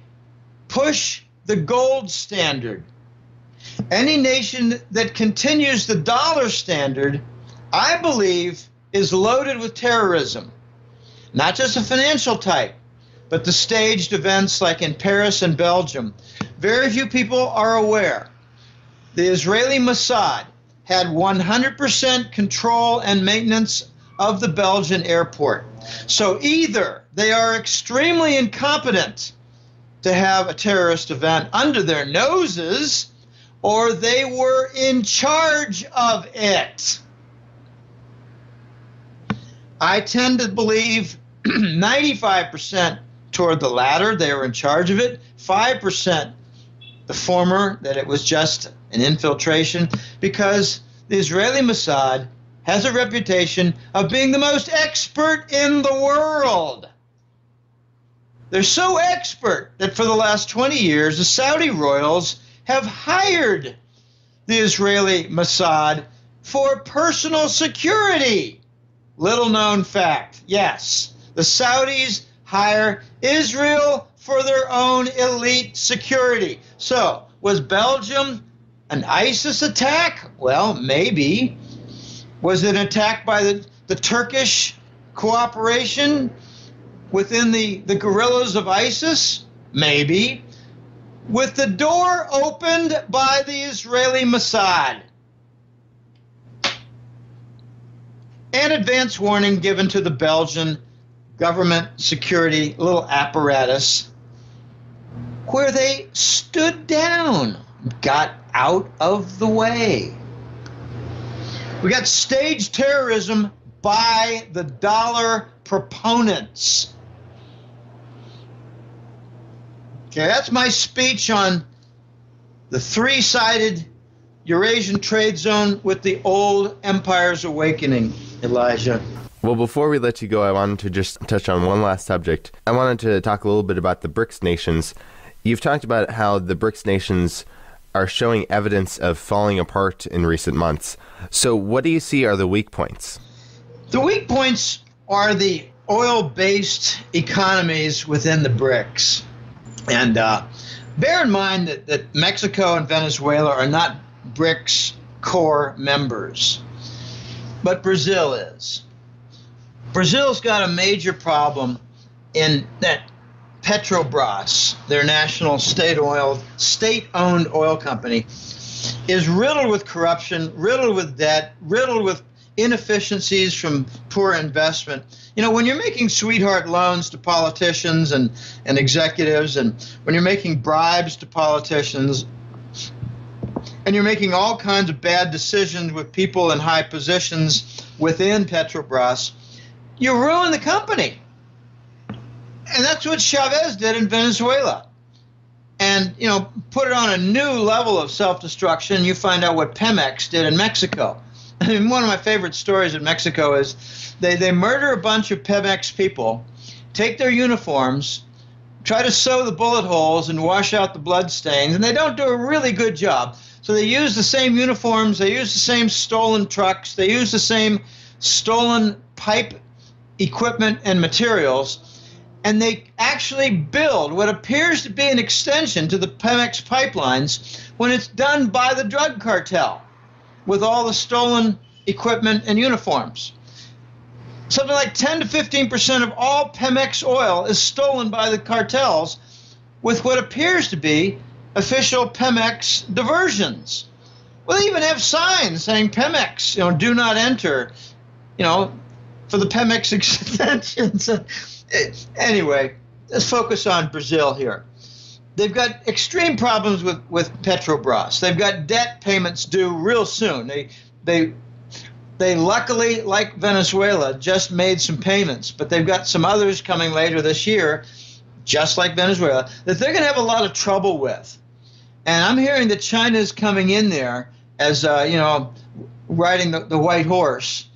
push the gold standard. Any nation that continues the dollar standard, I believe, is loaded with terrorism. Not just a financial type, but the staged events like in Paris and Belgium. Very few people are aware. The Israeli Mossad had 100% control and maintenance of the Belgian airport. So either they are extremely incompetent to have a terrorist event under their noses, or they were in charge of it. I tend to believe 95% toward the latter, they were in charge of it, 5% the former, that it was just an infiltration, because the Israeli Mossad has a reputation of being the most expert in the world. They're so expert that for the last 20 years, the Saudi royals have hired the Israeli Mossad for personal security. Little known fact, yes, the Saudis hire Israel for their own elite security. So, was Belgium an ISIS attack? Well, maybe. Was it an attack by the Turkish cooperation within the guerrillas of ISIS? Maybe. With the door opened by the Israeli Mossad. And advance warning given to the Belgian government security little apparatus, where they stood down, got out of the way. We got staged terrorism by the dollar proponents. Okay, that's my speech on the three-sided Eurasian trade zone with the old empire's awakening, Elijah. Well, before we let you go, I wanted to just touch on one last subject. I wanted to talk a little bit about the BRICS nations. You've talked about how the BRICS nations are showing evidence of falling apart in recent months. So what do you see are the weak points? The weak points are the oil-based economies within the BRICS. And bear in mind that Mexico and Venezuela are not BRICS core members, but Brazil is. Brazil's got a major problem in that Petrobras, their national state-owned oil company, is riddled with corruption, riddled with debt, riddled with inefficiencies from poor investment. You know, when you're making sweetheart loans to politicians and executives, and when you're making bribes to politicians, and you're making all kinds of bad decisions with people in high positions within Petrobras, you ruin the company. And that's what Chavez did in Venezuela. And, you know, put it on a new level of self-destruction, you find out what Pemex did in Mexico. I mean, one of my favorite stories in Mexico is they murder a bunch of Pemex people, take their uniforms, try to sew the bullet holes and wash out the blood stains, and they don't do a really good job. So they use the same uniforms, they use the same stolen trucks, they use the same stolen pipe equipment and materials, and they actually build what appears to be an extension to the Pemex pipelines when it's done by the drug cartel with all the stolen equipment and uniforms. Something like 10 to 15% of all Pemex oil is stolen by the cartels with what appears to be official Pemex diversions. Well, they even have signs saying Pemex, you know, do not enter, you know, for the Pemex extensions. Anyway, let's focus on Brazil here. They've got extreme problems with Petrobras. They've got debt payments due real soon. They luckily, like Venezuela, just made some payments, but they've got some others coming later this year, just like Venezuela, that they're going to have a lot of trouble with. And I'm hearing that China's coming in there as, you know, riding the white horse,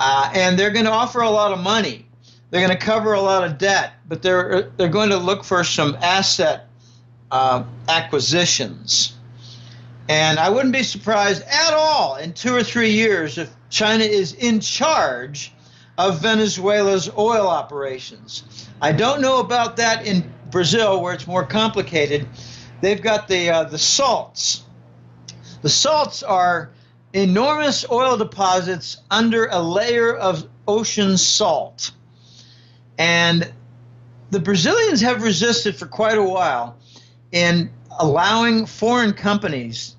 and they're going to offer a lot of money. They're going to cover a lot of debt, but they're going to look for some asset acquisitions. And I wouldn't be surprised at all in 2 or 3 years if China is in charge of Venezuela's oil operations. I don't know about that in Brazil, where it's more complicated. They've got the salts. The salts are enormous oil deposits under a layer of ocean salt. And the Brazilians have resisted for quite a while in allowing foreign companies,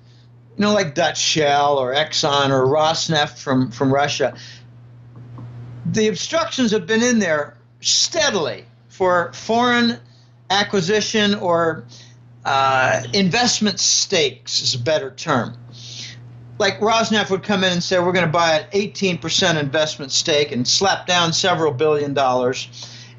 you know, like Dutch Shell or Exxon or Rosneft from Russia. The obstructions have been in there steadily for foreign acquisition or investment stakes is a better term. Like Rosneft would come in and say, we're going to buy an 18% investment stake and slap down several $1 billion.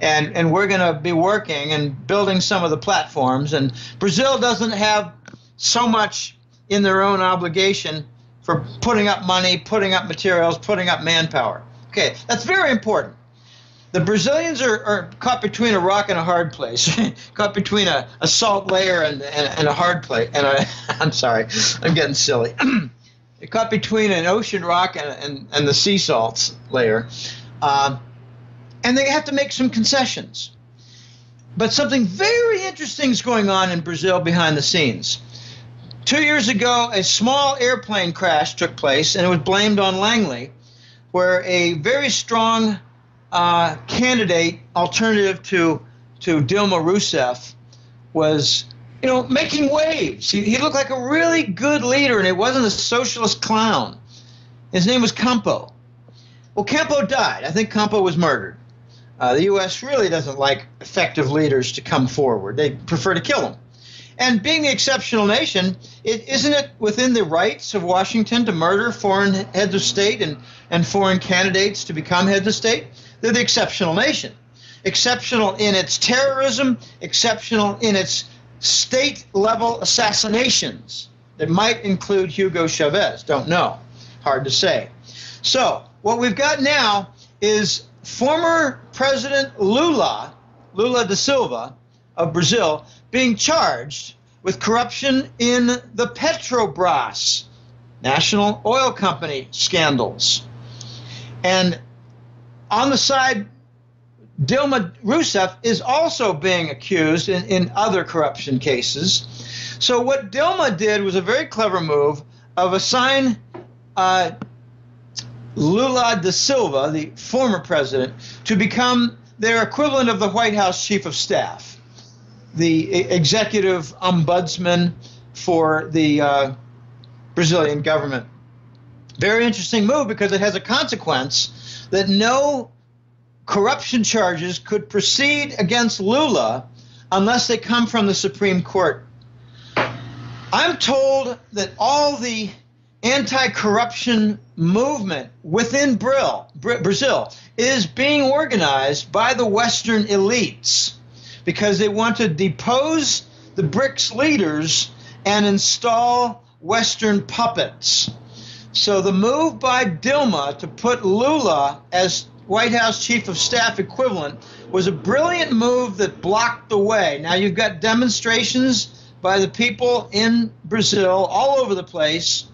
And we're going to be working and building some of the platforms. And Brazil doesn't have so much in their own obligation for putting up money, putting up materials, putting up manpower. Okay, that's very important. The Brazilians are caught between a rock and a hard place, caught between a salt layer and a hard place. And I'm sorry, I'm getting silly. They're caught between an ocean rock and the sea salts layer. And they have to make some concessions. But something very interesting is going on in Brazil behind the scenes. 2 years ago, a small airplane crash took place, and it was blamed on Langley, where a very strong candidate, alternative to Dilma Rousseff, was, you know, making waves. He looked like a really good leader, and it wasn't a socialist clown. His name was Campo. Well, Campo died. I think Campo was murdered. The U.S. really doesn't like effective leaders to come forward. They prefer to kill them. And being the exceptional nation, isn't it within the rights of Washington to murder foreign heads of state and foreign candidates to become heads of state? They're the exceptional nation. Exceptional in its terrorism, exceptional in its state-level assassinations that might include Hugo Chavez. Don't know. Hard to say. So what we've got now is former President Lula da Silva of Brazil being charged with corruption in the Petrobras, national oil company scandals. And on the side, Dilma Rousseff is also being accused in other corruption cases. So what Dilma did was a very clever move of assign Lula da Silva, the former president, to become their equivalent of the White House chief of staff, the executive ombudsman for the Brazilian government. Very interesting move because it has a consequence that no corruption charges could proceed against Lula unless they come from the Supreme Court. I'm told that all the anti-corruption movement within Brazil is being organized by the Western elites because they want to depose the BRICS leaders and install Western puppets. So the move by Dilma to put Lula as White House Chief of Staff equivalent was a brilliant move that blocked the way. Now you've got demonstrations by the people in Brazil all over the place.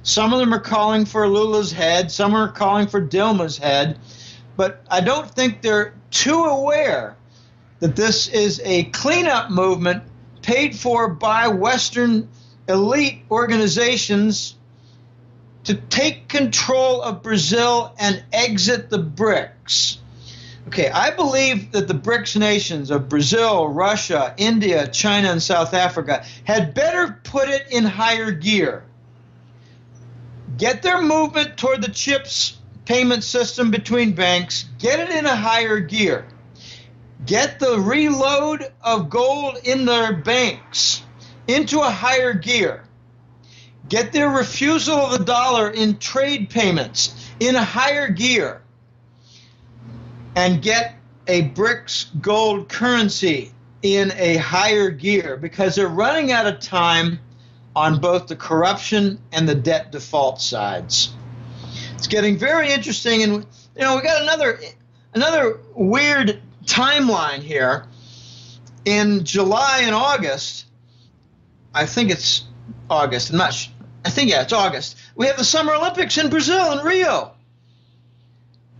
Some of them are calling for Lula's head. Some are calling for Dilma's head. But I don't think they're too aware that this is a cleanup movement paid for by Western elite organizations to take control of Brazil and exit the BRICS. Okay, I believe that the BRICS nations of Brazil, Russia, India, China, and South Africa had better put it in higher gear. Get their movement toward the CHIPS payment system between banks, get it in a higher gear. Get the reload of gold in their banks into a higher gear. Get their refusal of the dollar in trade payments in a higher gear. And get a BRICS gold currency in a higher gear because they're running out of time on both the corruption and the debt default sides. It's getting very interesting, and we got another weird timeline here. In July and August, I think it's August. It's August. We have the Summer Olympics in Brazil, in Rio.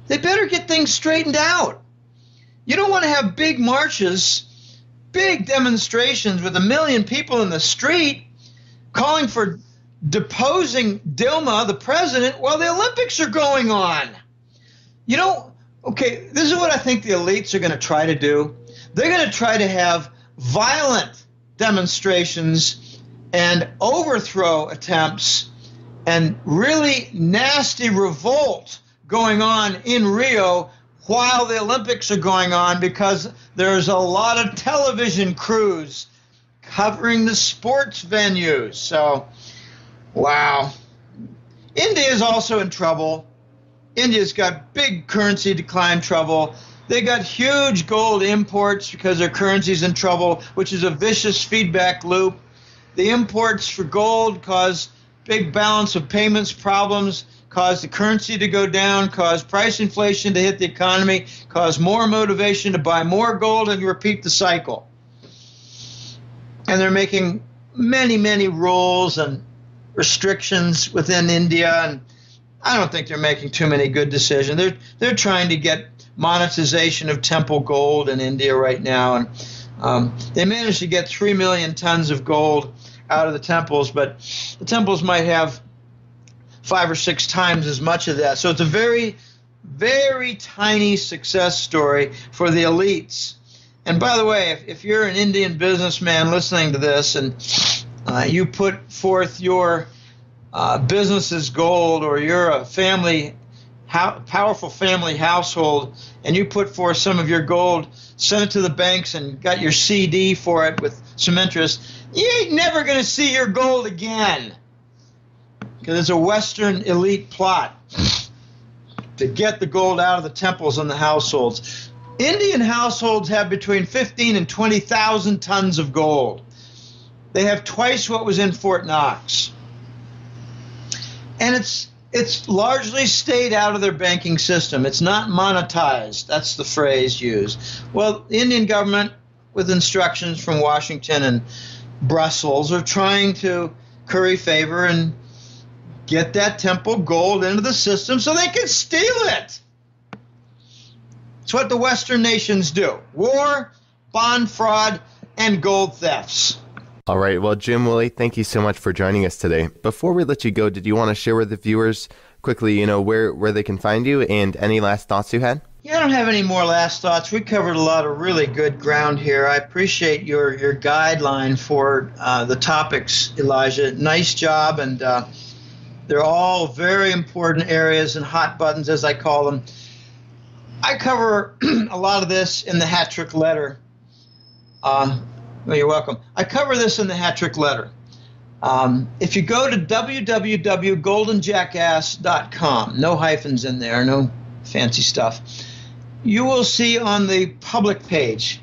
They better get things straightened out. You don't want to have big marches, big demonstrations with 1 million people in the street calling for deposing Dilma, the president, while the Olympics are going on. Okay, this is what I think the elites are going to try to do. They're going to try to have violent demonstrations and overthrow attempts and really nasty revolt going on in Rio while the Olympics are going on because there's a lot of television crews covering the sports venues. So, wow. India is also in trouble. India's got big currency decline trouble. They got huge gold imports because their currency's in trouble, which is a vicious feedback loop. The imports for gold cause big balance of payments problems, cause the currency to go down, cause price inflation to hit the economy, cause more motivation to buy more gold and repeat the cycle. And they're making many, many rules and restrictions within India, and I don't think they're making too many good decisions. They're trying to get monetization of temple gold in India right now, and they managed to get 3 million tons of gold out of the temples, but the temples might have 5 or 6 times as much of that. So it's a very, very tiny success story for the elites. And by the way, if you're an Indian businessman listening to this and you put forth your business's gold, or you're a powerful family household, and you put forth some of your gold, sent it to the banks and got your CD for it with some interest, you ain't never going to see your gold again. Because it's a Western elite plot to get the gold out of the temples and the households. Indian households have between 15 and 20,000 tons of gold. They have twice what was in Fort Knox. And it's largely stayed out of their banking system. It's not monetized. That's the phrase used. Well, the Indian government, with instructions from Washington and Brussels, are trying to curry favor and get that temple gold into the system so they can steal it. It's what the Western nations do. War, bond fraud, and gold thefts. All right. Well, Jim, Willie, thank you so much for joining us today. Before we let you go, did you want to share with the viewers quickly, where they can find you and any last thoughts you had? Yeah, I don't have any more last thoughts. We covered a lot of really good ground here. I appreciate your guideline for the topics, Elijah. Nice job, and they're all very important areas and hot buttons, as I call them. I cover a lot of this in the Hat Trick Letter. Well, you're welcome. I cover this in the Hat Trick Letter. If you go to www.goldenjackass.com, no hyphens in there, no fancy stuff, you will see on the public page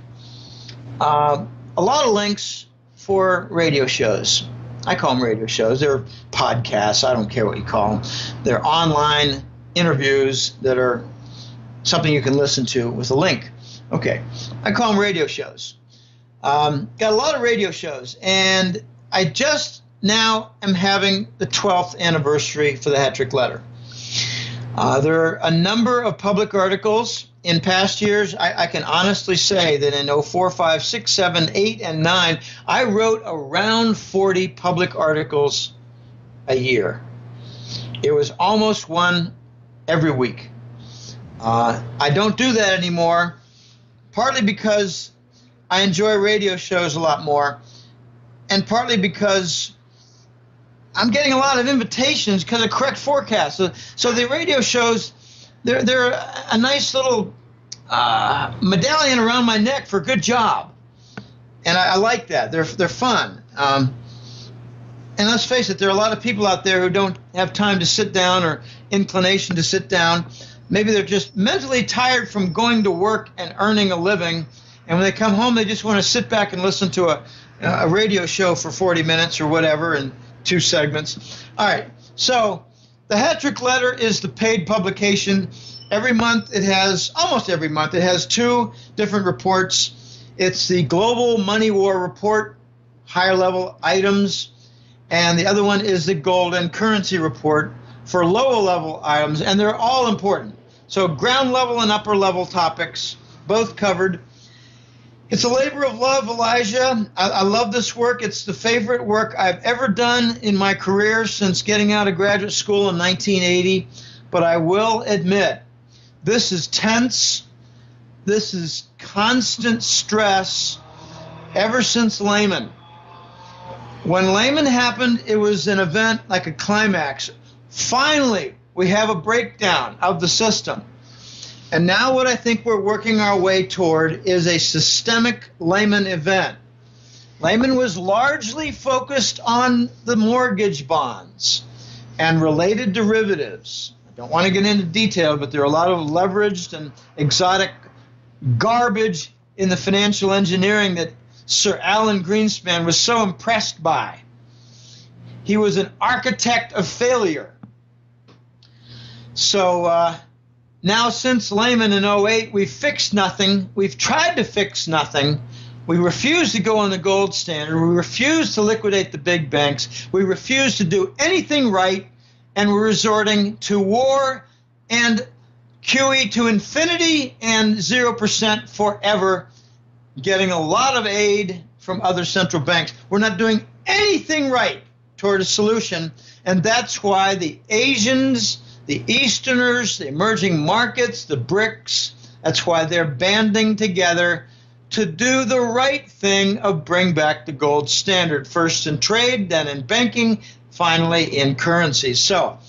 a lot of links for radio shows. I call them radio shows. They're podcasts. I don't care what you call them. They're online interviews that are something you can listen to with a link. Okay. I call them radio shows. Got a lot of radio shows, and I just now am having the 12th anniversary for the Hat Trick Letter. There are a number of public articles. In past years, I can honestly say that in 04, 05, 06, 07, 8, and 9, I wrote around 40 public articles a year. It was almost one every week. I don't do that anymore, partly because I enjoy radio shows a lot more, and partly because I'm getting a lot of invitations because of correct forecasts. So the radio shows, they're a nice little medallion around my neck for a good job, and I like that. They're fun. And let's face it, there are a lot of people out there who don't have time to sit down or inclination to sit down. Maybe they're just mentally tired from going to work and earning a living, and when they come home, they just want to sit back and listen to a radio show for 40 minutes or whatever in 2 segments. All right, so the Hat Trick Letter is the paid publication. Every month almost every month, it has 2 different reports. It's the Global Money War Report, higher level items, and the other one is the Gold and Currency Report for lower level items, and they're all important. So ground level and upper level topics, both covered. It's a labor of love, Elijah. I love this work. It's the favorite work I've ever done in my career since getting out of graduate school in 1980. But I will admit, this is tense. This is constant stress ever since Lehman. When Lehman happened, it was an event like a climax. Finally, we have a breakdown of the system. And now what I think we're working our way toward is a systemic Lehman event. Lehman was largely focused on the mortgage bonds and related derivatives. I don't want to get into detail, but there are a lot of leveraged and exotic garbage in the financial engineering that Sir Alan Greenspan was so impressed by. He was an architect of failure. So now since Lehman in 08, we've fixed nothing. We've tried to fix nothing. We refuse to go on the gold standard. We refuse to liquidate the big banks. We refuse to do anything right, and we're resorting to war and QE to infinity and 0% forever, getting a lot of aid from other central banks. We're not doing anything right toward a solution, and that's why the Asians, the Easterners, the emerging markets, the BRICS, that's why they're banding together to do the right thing of bring back the gold standard, first in trade, then in banking, finally in currencies. So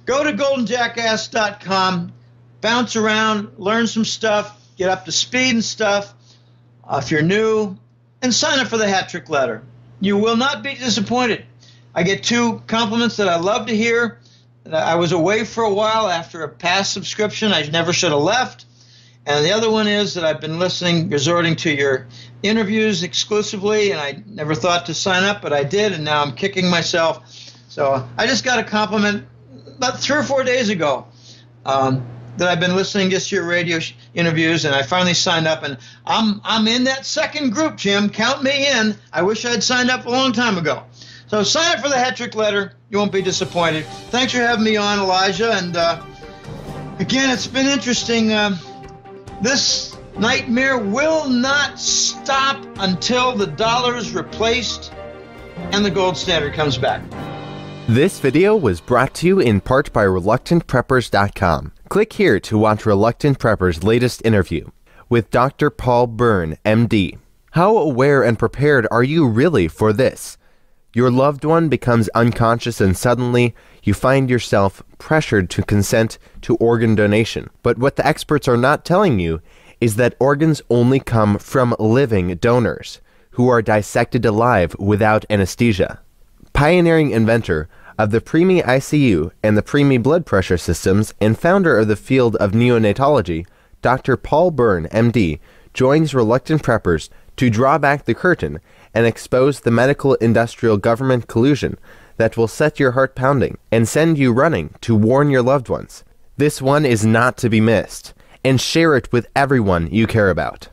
go to goldenjackass.com, bounce around, learn some stuff, get up to speed and stuff if you're new, and sign up for the Hat Trick Letter. You will not be disappointed. I get 2 compliments that I love to hear. I was away for a while after a past subscription. I never should have left. And the other one is that I've been resorting to your interviews exclusively, and I never thought to sign up, but I did, and now I'm kicking myself. So I just got a compliment about 3 or 4 days ago that I've been listening just to your radio interviews, and I finally signed up, and I'm in that second group, Jim. Count me in. I wish I'd signed up a long time ago. So sign up for the Hat Trick Letter. You won't be disappointed. Thanks for having me on, Elijah. And again, it's been interesting. This nightmare will not stop until the dollar is replaced and the gold standard comes back. This video was brought to you in part by ReluctantPreppers.com. Click here to watch Reluctant Prepper's latest interview with Dr. Paul Byrne, MD. How aware and prepared are you really for this? Your loved one becomes unconscious and suddenly you find yourself pressured to consent to organ donation. But what the experts are not telling you is that organs only come from living donors who are dissected alive without anesthesia. Pioneering inventor of the Preemie ICU and the Preemie blood pressure systems and founder of the field of neonatology, Dr. Paul Byrne, MD, joins Reluctant Preppers to draw back the curtain and expose the medical industrial government collusion that will set your heart pounding and send you running to warn your loved ones. This one is not to be missed, and share it with everyone you care about.